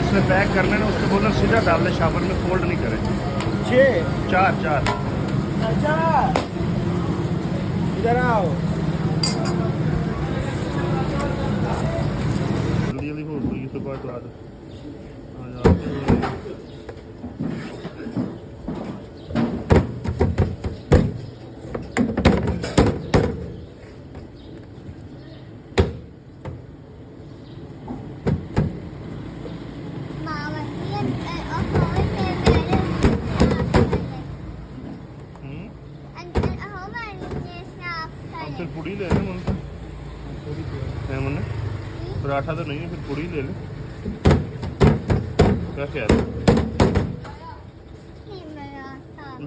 जिसने पैक करना है ना उसको बोलना सीधा डाल ले शावर में, फोल्ड नहीं करे। 4 इधर आओ। जल्दी जल्दी हो गई सुबह तो आज फिर पूड़ी ले ले मन है मन पराठा तो नहीं है, फिर पूड़ी ले ले। क्या ख्याल है?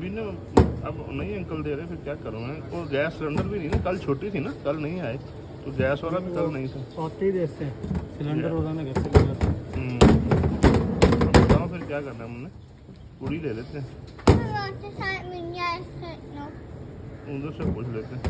भी ना अब नहीं अंकल दे रहे, फिर क्या करूँ मैं? वो गैस सिलेंडर भी नहीं ना, कल छोटी थी ना, कल नहीं आए तो गैस वाला भी कल नहीं था। होते ही देते सिलेंडर होगा ना गैस सिलेंडर। अब बताओ फिर क्या करना है हमने? पूड़ी ले लेते हैं, उधर से पूछ लेते हैं।